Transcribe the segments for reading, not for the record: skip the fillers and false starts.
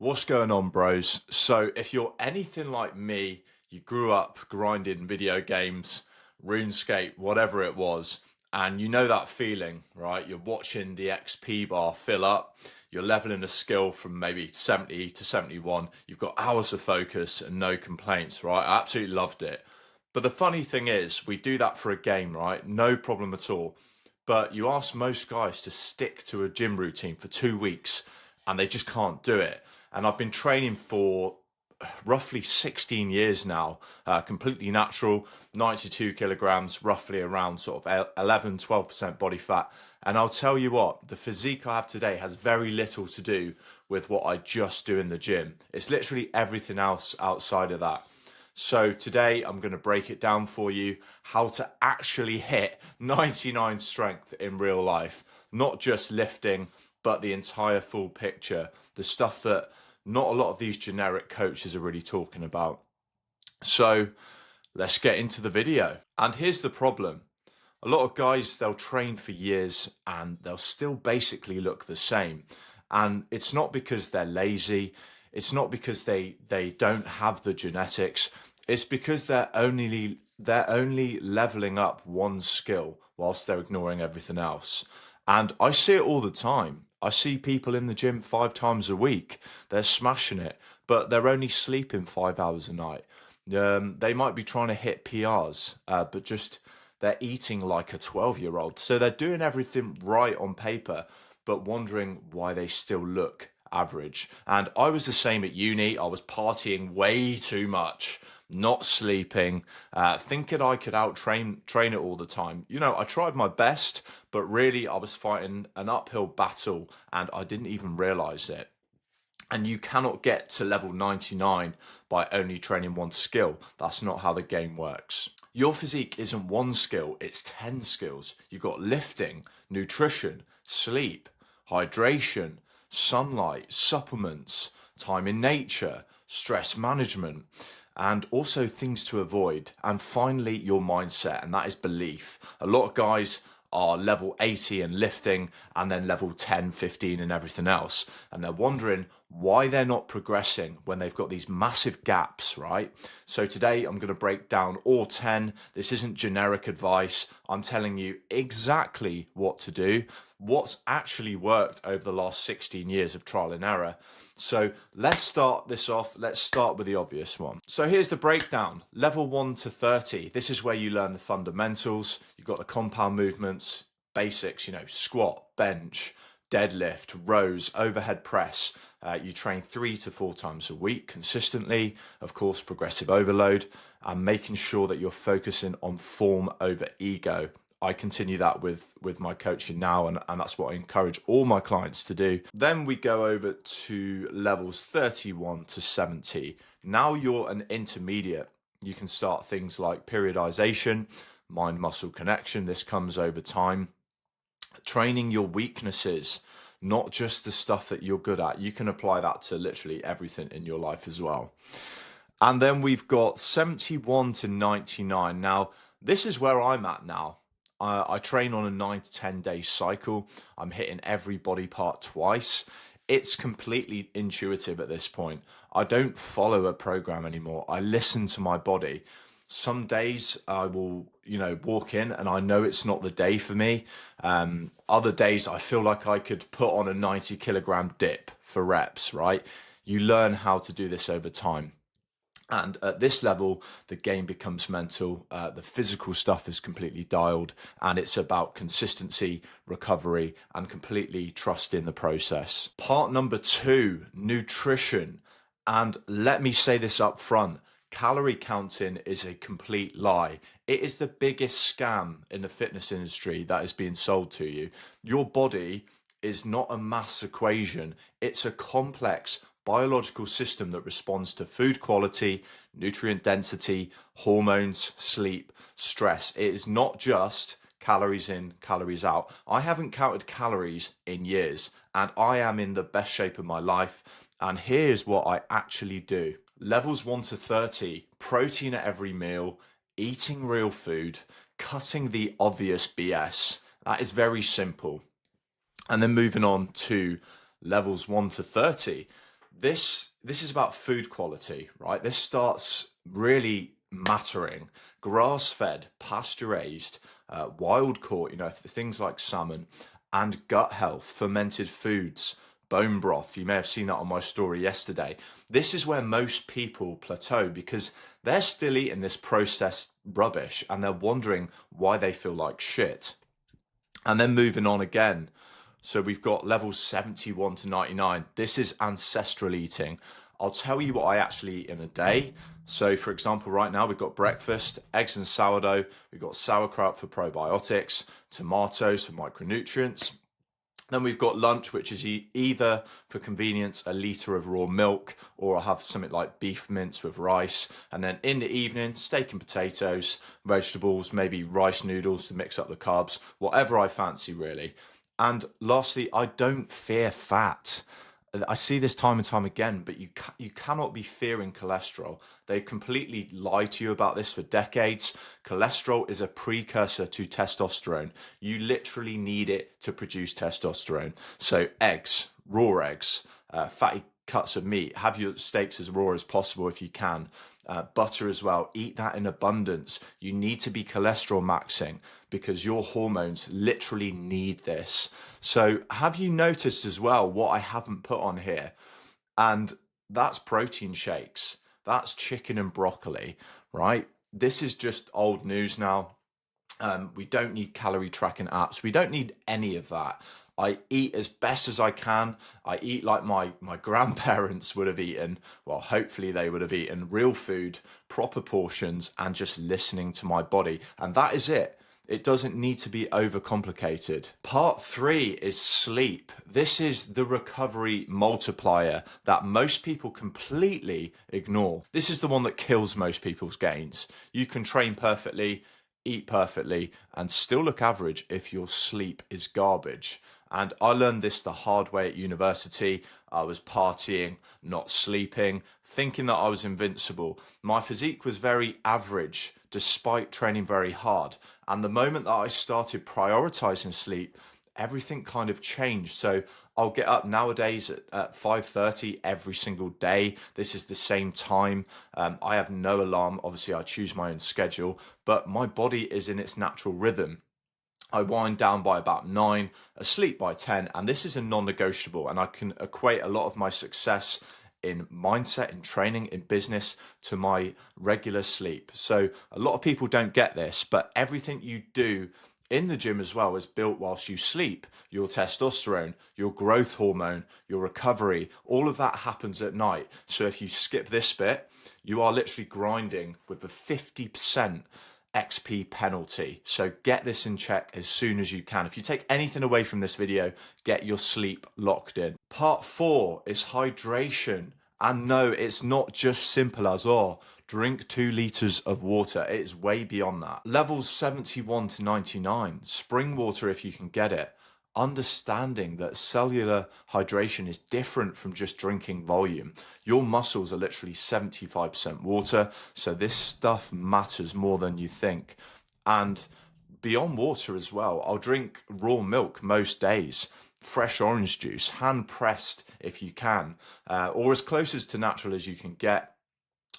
What's going on, bros? So, if you're anything like me, you grew up grinding video games, RuneScape, whatever it was, and you know that feeling, right? You're watching the XP bar fill up, you're leveling a skill from maybe 70 to 71, you've got hours of focus and no complaints, right? I absolutely loved it. But the funny thing is, we do that for a game, right? No problem at all. But you ask most guys to stick to a gym routine for 2 weeks and they just can't do it. And I've been training for roughly 16 years now, completely natural, 92 kilograms, roughly around sort of 11, 12% body fat. And I'll tell you what, the physique I have today has very little to do with what I just do in the gym. It's literally everything else outside of that. So today I'm going to break it down for you how to actually hit 99 strength in real life, not just lifting, but the entire full picture, the stuff that not a lot of these generic coaches are really talking about. So let's get into the video. And here's the problem. A lot of guys, they'll train for years and they'll still basically look the same. And it's not because they're lazy. It's not because they don't have the genetics. It's because they're only leveling up one skill whilst they're ignoring everything else. And I see it all the time. I see people in the gym 5 times a week. They're smashing it, but they're only sleeping 5 hours a night. They might be trying to hit PRs, but just they're eating like a 12-year-old. So they're doing everything right on paper, but wondering why they still look average. And I was the same at uni. I was partying way too much, not sleeping, thinking I could train it all the time. You know, I tried my best, but really I was fighting an uphill battle and I didn't even realize it. And you cannot get to level 99 by only training one skill. That's not how the game works. Your physique isn't one skill, it's 10 skills. You've got lifting, nutrition, sleep, hydration, sunlight, supplements, time in nature, stress management, and also things to avoid. And finally, your mindset, and that is belief. A lot of guys are level 80 and lifting and then level 10, 15 and everything else. And they're wondering why they're not progressing when they've got these massive gaps, right? So today I'm going to break down all 10. This isn't generic advice. I'm telling you exactly what to do, what's actually worked over the last 16 years of trial and error. So let's start this off. Let's start with the obvious one. So here's the breakdown. Level 1 to 30. This is where you learn the fundamentals. You've got the compound movements, basics, squat, bench, deadlift, rows, overhead press. You train 3 to 4 times a week consistently. Of course, progressive overload and making sure that you're focusing on form over ego. I continue that with my coaching now, and that's what I encourage all my clients to do. Then we go over to levels 31 to 70. Now you're an intermediate. You can start things like periodization, mind-muscle connection. This comes over time. Training your weaknesses, not just the stuff that you're good at. You can apply that to literally everything in your life as well. And then we've got 71 to 99. Now, this is where I'm at now. I train on a 9 to 10 day cycle. I'm hitting every body part twice. It's completely intuitive at this point. I don't follow a program anymore. I listen to my body. Some days I will, walk in and I know it's not the day for me. Other days I feel like I could put on a 90 kilogram dip for reps, right? You learn how to do this over time. And at this level, the game becomes mental. The physical stuff is completely dialed, and it's about consistency, recovery, and completely trusting the process. Part number 2, nutrition. And let me say this up front. Calorie counting is a complete lie. It is the biggest scam in the fitness industry that is being sold to you. Your body is not a maths equation. It's a complex biological system that responds to food quality, nutrient density, hormones, sleep, stress. It is not just calories in, calories out. I haven't counted calories in years, and I am in the best shape of my life. And here's what I actually do. Levels 1 to 30, protein at every meal, eating real food, cutting the obvious BS. That is very simple. And then moving on to levels 1 to 30. This is about food quality, right? This starts really mattering. Grass-fed, pasture-raised, wild caught, things like salmon, and gut health, fermented foods, bone broth. You may have seen that on my story yesterday. This is where most people plateau because they're still eating this processed rubbish and they're wondering why they feel like shit. And then moving on again. So we've got levels 71 to 99. This is ancestral eating. I'll tell you what I actually eat in a day. So for example, right now we've got breakfast, eggs and sourdough. We've got sauerkraut for probiotics, tomatoes for micronutrients. Then we've got lunch, which is either for convenience, a litre of raw milk, or I'll have something like beef mince with rice. And then in the evening, steak and potatoes, vegetables, maybe rice noodles to mix up the carbs, whatever I fancy really. And lastly, I don't fear fat. I see this time and time again, but you cannot be fearing cholesterol. They completely lie to you about this for decades. Cholesterol is a precursor to testosterone. You literally need it to produce testosterone. So eggs, raw eggs, fatty cuts of meat, have your steaks as raw as possible if you can. Butter as well, eat that in abundance. You need to be cholesterol maxing because your hormones literally need this. So have you noticed as well what I haven't put on here? And that's protein shakes. That's chicken and broccoli, right? This is just old news now. We don't need calorie tracking apps. We don't need any of that. I eat as best as I can. I eat like my grandparents would have eaten. Well, hopefully they would have eaten real food, proper portions, and just listening to my body. And that is it. It doesn't need to be overcomplicated. Part 3 is sleep. This is the recovery multiplier that most people completely ignore. This is the one that kills most people's gains. You can train perfectly, eat perfectly, and still look average if your sleep is garbage. And I learned this the hard way at university. I was partying, not sleeping, thinking that I was invincible. My physique was very average despite training very hard. And the moment that I started prioritizing sleep, everything kind of changed. So I'll get up nowadays at 5:30 every single day. This is the same time. I have no alarm. Obviously, I choose my own schedule, but my body is in its natural rhythm. I wind down by about 9, asleep by 10, and this is a non-negotiable. And I can equate a lot of my success in mindset, in training, in business to my regular sleep. So a lot of people don't get this, but everything you do in the gym as well is built whilst you sleep. Your testosterone, your growth hormone, your recovery, all of that happens at night. So if you skip this bit, you are literally grinding with the 50% XP penalty. So get this in check as soon as you can. If you take anything away from this video, get your sleep locked in. Part 4 is hydration. And no, it's not just simple as, oh, drink 2 liters of water. It is way beyond that. Levels 71 to 99, spring water if you can get it. Understanding that cellular hydration is different from just drinking volume. Your muscles are literally 75% water, so this stuff matters more than you think. And beyond water as well, I'll drink raw milk most days, fresh orange juice, hand pressed if you can, or as close as to natural as you can get.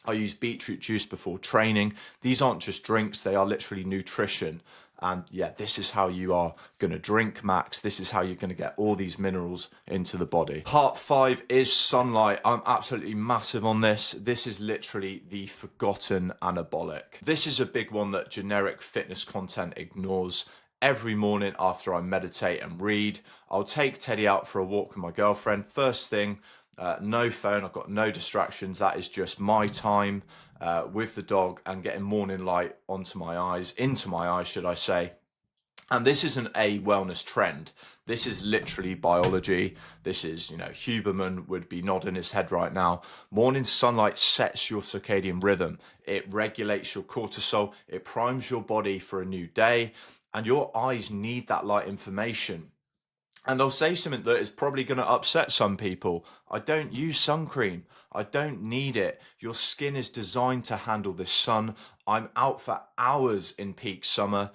I use beetroot juice before training. These aren't just drinks, they are literally nutrition. And yeah, this is how you are going to drink max. This is how you're going to get all these minerals into the body. Part 5 is sunlight. I'm absolutely massive on this. This is literally the forgotten anabolic. This is a big one that generic fitness content ignores. Every morning after I meditate and read, I'll take Teddy out for a walk with my girlfriend. First thing, no phone, I've got no distractions. That is just my time with the dog and getting morning light into my eyes, should I say. And this isn't a wellness trend. This is literally biology. This is, Huberman would be nodding his head right now. Morning sunlight sets your circadian rhythm. It regulates your cortisol. It primes your body for a new day. And your eyes need that light information. And I'll say something that is probably going to upset some people. I don't use sun cream. I don't need it. Your skin is designed to handle the sun. I'm out for hours in peak summer.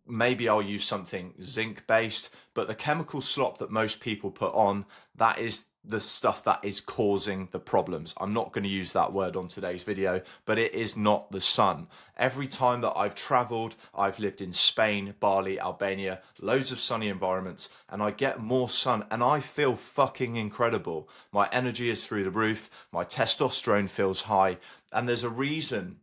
Maybe I'll use something zinc based, but the chemical slop that most people put on, that is the stuff that is causing the problems. I'm not going to use that word on today's video, but it is not the sun. Every time that I've traveled, I've lived in Spain, Bali, Albania, loads of sunny environments, and I get more sun and I feel fucking incredible. My energy is through the roof, my testosterone feels high, and there's a reason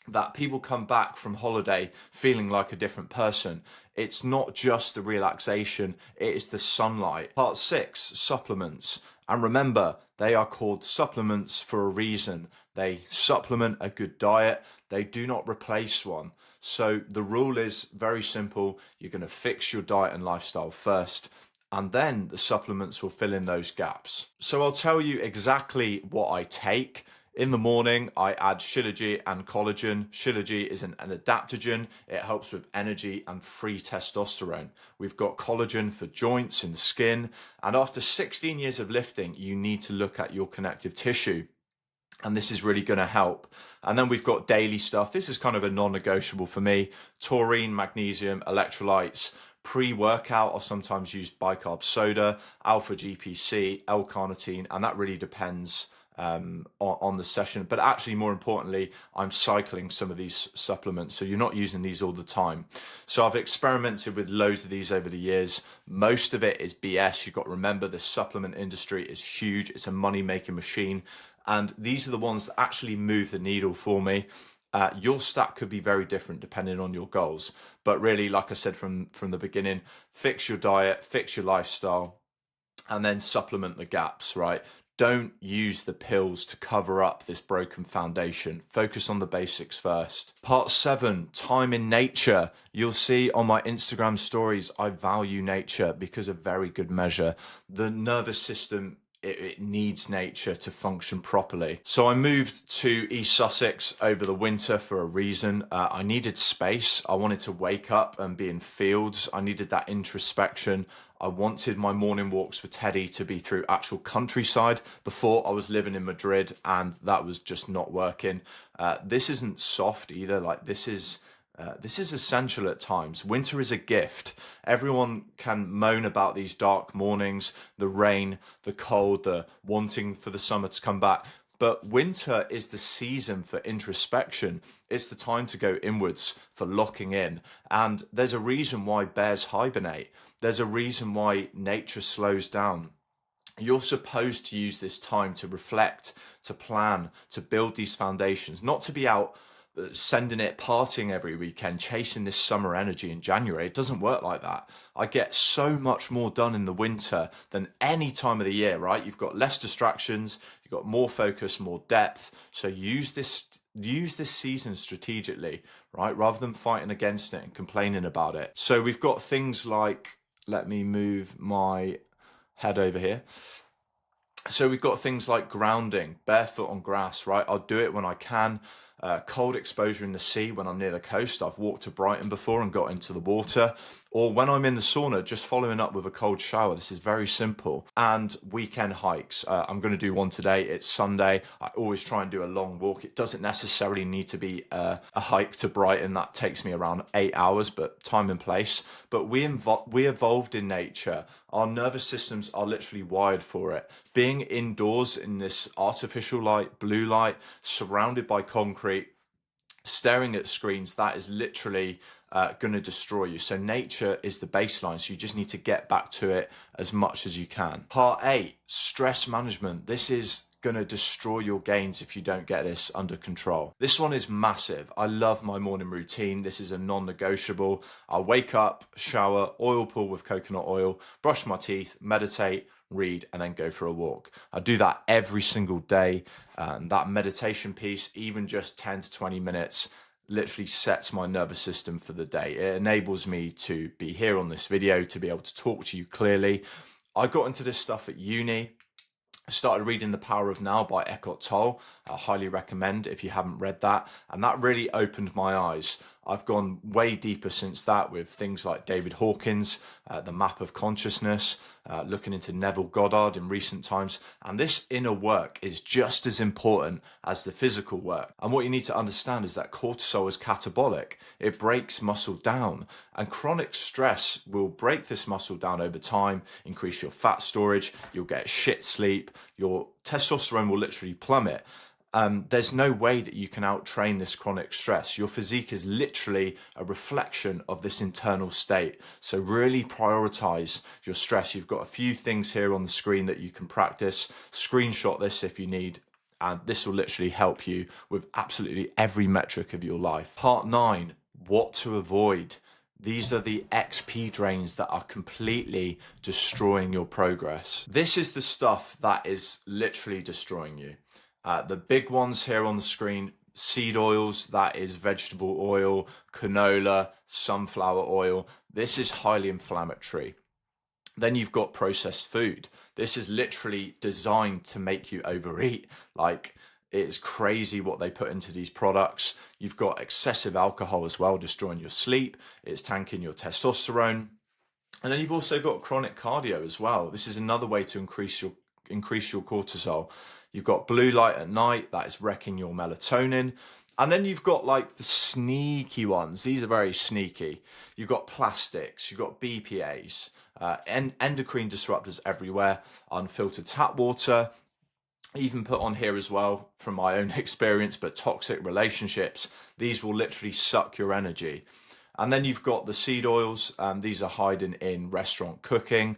that people come back from holiday feeling like a different person. It's not just the relaxation, it is the sunlight. Part 6, supplements. And remember, they are called supplements for a reason. They supplement a good diet, they do not replace one. So the rule is very simple. You're going to fix your diet and lifestyle first, and then the supplements will fill in those gaps. So I'll tell you exactly what I take. In the morning, I add Shilajit and collagen. Shilajit is an adaptogen. It helps with energy and free testosterone. We've got collagen for joints and skin. And after 16 years of lifting, you need to look at your connective tissue. And this is really going to help. And then we've got daily stuff. This is kind of a non-negotiable for me. Taurine, magnesium, electrolytes. Pre-workout, I'll sometimes use bicarb soda, alpha GPC, L-carnitine, and that really depends on the session. But actually, more importantly, I'm cycling some of these supplements, so you're not using these all the time. So I've experimented with loads of these over the years. Most of it is BS. You've got to remember, the supplement industry is huge. It's a money-making machine, and these are the ones that actually move the needle for me. Your stat could be very different depending on your goals, but really, like I said from the beginning, fix your diet, fix your lifestyle, and then supplement the gaps, right? Don't use the pills to cover up this broken foundation. Focus on the basics first. Part 7, time in nature. You'll see on my Instagram stories, I value nature because of very good measure. The nervous system, it needs nature to function properly. So I moved to East Sussex over the winter for a reason. I needed space. I wanted to wake up and be in fields. I needed that introspection. I wanted my morning walks with Teddy to be through actual countryside. Before, I was living in Madrid and that was just not working. This isn't soft either. Like, this is essential at times. Winter is a gift. Everyone can moan about these dark mornings, the rain, the cold, the wanting for the summer to come back. But winter is the season for introspection. It's the time to go inwards, for locking in. And there's a reason why bears hibernate. There's a reason why nature slows down. You're supposed to use this time to reflect, to plan, to build these foundations, not to be out sending it partying every weekend, chasing this summer energy in January. It doesn't work like that. I get so much more done in the winter than any time of the year, right? You've got less distractions, you've got more focus, more depth. So use this season strategically, right? Rather than fighting against it and complaining about it. So we've got things like, let me move my head over here. So we've got things like grounding, barefoot on grass, right? I'll do it when I can. Cold exposure in the sea when I'm near the coast. I've walked to Brighton before and got into the water. Or when I'm in the sauna, just following up with a cold shower. This is very simple. And weekend hikes. I'm going to do one today. It's Sunday. I always try and do a long walk. It doesn't necessarily need to be a hike to Brighton. That takes me around 8 hours, but time and place. But we evolved in nature. Our nervous systems are literally wired for it. Being indoors in this artificial light, blue light, surrounded by concrete, staring at screens, that is literally going to destroy you. So nature is the baseline. So you just need to get back to it as much as you can. Part 8, stress management. This is going to destroy your gains if you don't get this under control. This one is massive. I love my morning routine. This is a non-negotiable. I'll wake up, shower, oil pool with coconut oil, brush my teeth, meditate, read, and then go for a walk. I do that every single day. And that meditation piece, even just 10 to 20 minutes, literally sets my nervous system for the day. It enables me to be here on this video, to be able to talk to you clearly. I got into this stuff at uni. I started reading The Power of Now by Eckhart Tolle. I highly recommend if you haven't read that. And that really opened my eyes. I've gone way deeper since that with things like David Hawkins, the map of consciousness, looking into Neville Goddard in recent times. And this inner work is just as important as the physical work. And what you need to understand is that cortisol is catabolic. It breaks muscle down, and chronic stress will break this muscle down over time, increase your fat storage, you'll get shit sleep, your testosterone will literally plummet. There's no way that you can out-train this chronic stress. Your physique is literally a reflection of this internal state. So really prioritize your stress. You've got a few things here on the screen that you can practice. Screenshot this if you need, and this will literally help you with absolutely every metric of your life. Part 9, what to avoid. These are the XP drains that are completely destroying your progress. This is the stuff that is literally destroying you. The big ones here on the screen: seed oils, that is vegetable oil, canola, sunflower oil. This is highly inflammatory. Then you've got processed food. This is literally designed to make you overeat. Like, it's crazy what they put into these products. You've got excessive alcohol as well, destroying your sleep. It's tanking your testosterone. And then you've also got chronic cardio as well. This is another way to increase your cortisol. You've got blue light at night, that is wrecking your melatonin. And then you've got like the sneaky ones. These are very sneaky. You've got plastics, you've got BPAs, endocrine disruptors everywhere, unfiltered tap water, even put on here as well from my own experience, but toxic relationships. These will literally suck your energy. And then you've got the seed oils. These are hiding in restaurant cooking.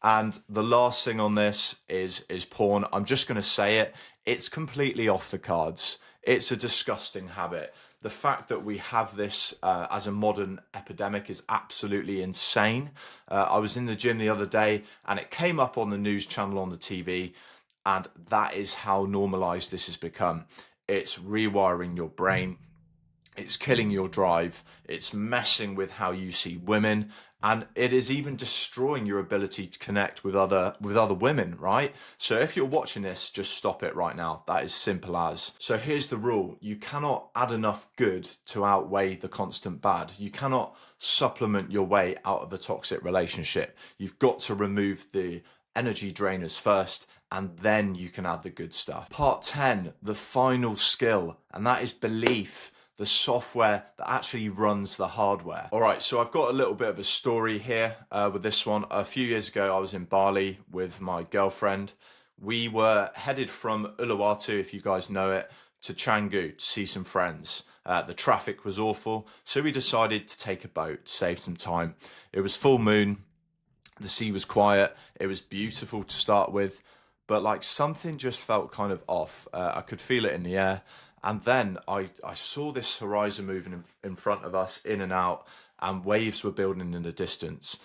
And the last thing on this is porn. I'm just going to say it. It's completely off the cards. It's a disgusting habit. The fact that we have this as a modern epidemic is absolutely insane. I was in the gym the other day and it came up on the news channel on the TV, and that is how normalized this has become. It's rewiring your brain. It's killing your drive. It's messing with how you see women, and it is even destroying your ability to connect with other women, right? So if you're watching this, just stop it right now. That is simple as. So here's the rule. You cannot add enough good to outweigh the constant bad. You cannot supplement your way out of a toxic relationship. You've got to remove the energy drainers first, and then you can add the good stuff. Part 10, the final skill, and that is belief. The software that actually runs the hardware. All right, so I've got a little bit of a story here with this one. A few years ago, I was in Bali with my girlfriend. We were headed from Uluwatu, if you guys know it, to Canggu to see some friends. The traffic was awful, so we decided to take a boat to save some time. It was full moon, the sea was quiet, it was beautiful to start with, but like something just felt kind of off. I could feel it in the air. And then I saw this horizon moving in front of us, in and out, and waves were building in the distance.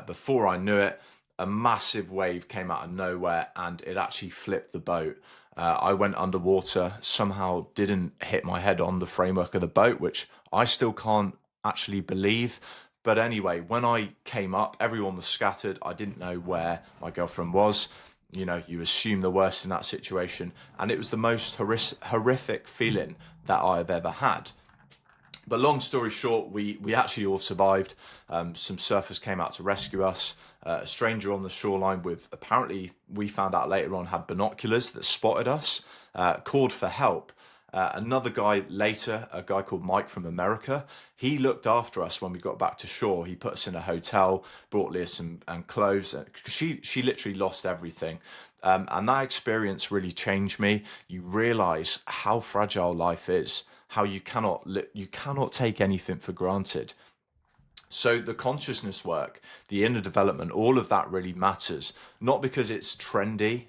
Before I knew it, a massive wave came out of nowhere and it actually flipped the boat. I went underwater, somehow didn't hit my head on the framework of the boat, which I still can't actually believe. But anyway, when I came up, everyone was scattered. I didn't know where my girlfriend was. You know, you assume the worst in that situation. And it was the most horrific feeling that I've ever had. But long story short, we actually all survived. Some surfers came out to rescue us. A stranger on the shoreline with, apparently we found out later on, had binoculars that spotted us, called for help. Another guy later, a guy called Mike from America, he looked after us when we got back to shore. He put us in a hotel, brought Leah some clothes. She literally lost everything. And that experience really changed me. You realize how fragile life is, how you cannot take anything for granted. So the consciousness work, the inner development, all of that really matters, not because it's trendy,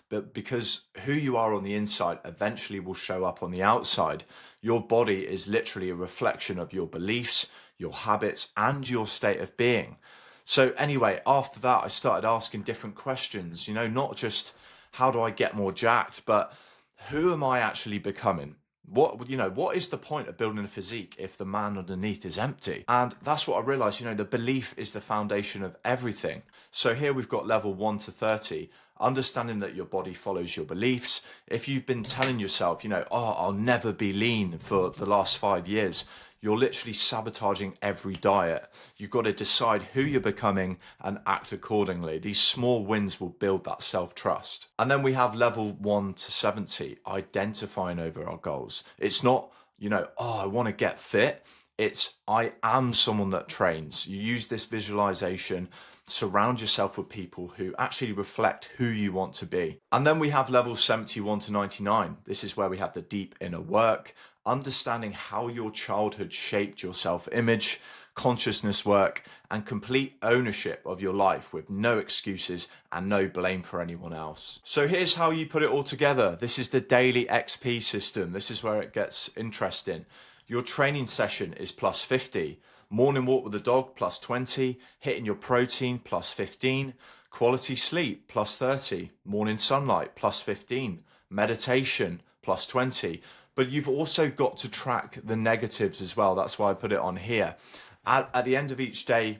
but because who you are on the inside eventually will show up on the outside. Your body is literally a reflection of your beliefs, your habits, and your state of being. So anyway, after that, I started asking different questions, not just how do I get more jacked, but who am I actually becoming? What is the point of building a physique if the man underneath is empty? And that's what I realized, the belief is the foundation of everything. So here we've got level 1 to 30. understanding that your body follows your beliefs. If you've been telling yourself, you know, oh, I'll never be lean for the last 5 years, you're literally sabotaging every diet. You've got to decide who you're becoming and act accordingly. These small wins will build that self-trust. And then we have level 1 to 70, identifying over our goals. It's not, you know, oh, I want to get fit. It's I am someone that trains. You use this visualization, surround yourself with people who actually reflect who you want to be. And then we have levels 71 to 99. This is where we have the deep inner work, understanding how your childhood shaped your self-image, consciousness work, and complete ownership of your life with no excuses and no blame for anyone else. So here's how you put it all together. This is the daily XP system. This is where it gets interesting. Your training session is plus 50. Morning walk with the dog, plus 20. Hitting your protein, plus 15. Quality sleep, plus 30. Morning sunlight, plus 15. Meditation, plus 20. But you've also got to track the negatives as well. That's why I put it on here. At the end of each day,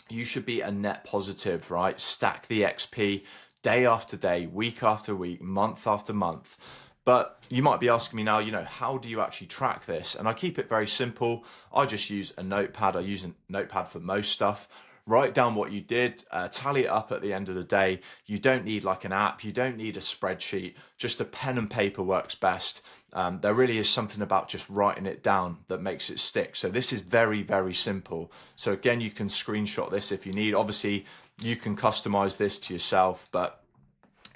you should be a net positive, right? Stack the XP day after day, week after week, month after month. But you might be asking me now, you know, how do you actually track this? And I keep it very simple. I just use a notepad. I use a notepad for most stuff. Write down what you did, tally it up at the end of the day. You don't need like an app. You don't need a spreadsheet. Just a pen and paper works best. There really is something about just writing it down that makes it stick. So this is very, very simple. So again, you can screenshot this if you need. Obviously, you can customize this to yourself, but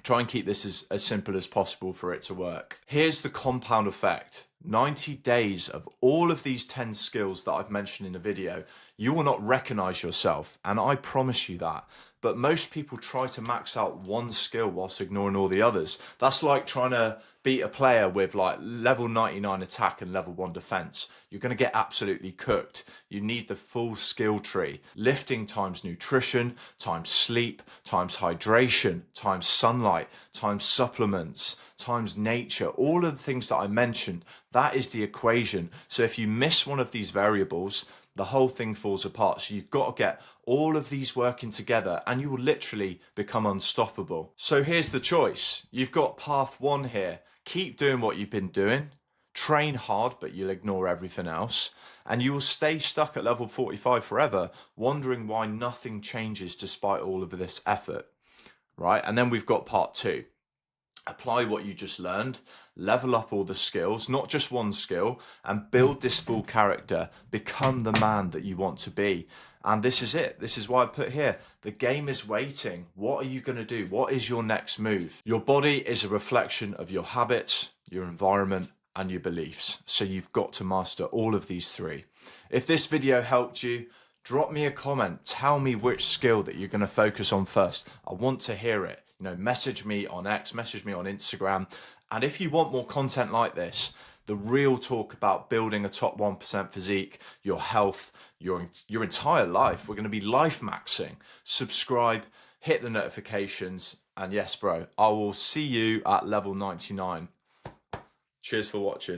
try and keep this as simple as possible for it to work. Here's the compound effect. 90 days of all of these 10 skills that I've mentioned in the video, you will not recognize yourself, and I promise you that. But most people try to max out one skill whilst ignoring all the others. That's like trying to beat a player with like level 99 attack and level 1 defense. You're going to get absolutely cooked. You need the full skill tree. Lifting times nutrition, times sleep, times hydration, times sunlight, times supplements, times nature. All of the things that I mentioned, that is the equation. So if you miss one of these variables, the whole thing falls apart. So you've got to get all of these working together and you will literally become unstoppable. So here's the choice. You've got path 1 here. Keep doing what you've been doing. Train hard, but you'll ignore everything else. And you will stay stuck at level 45 forever, wondering why nothing changes despite all of this effort, right? And then we've got part 2. Apply what you just learned, level up all the skills, not just one skill, and build this full character. Become the man that you want to be. And this is it. This is why I put here, the game is waiting. What are you going to do? What is your next move? Your body is a reflection of your habits, your environment, and your beliefs. So you've got to master all of these 3. If this video helped you, drop me a comment. Tell me which skill that you're going to focus on first. I want to hear it. You know, message me on X, message me on Instagram. And if you want more content like this, the real talk about building a top 1% physique, your health, your entire life, we're going to be life maxing. Subscribe, hit the notifications. And yes, bro, I will see you at level 99. Cheers for watching.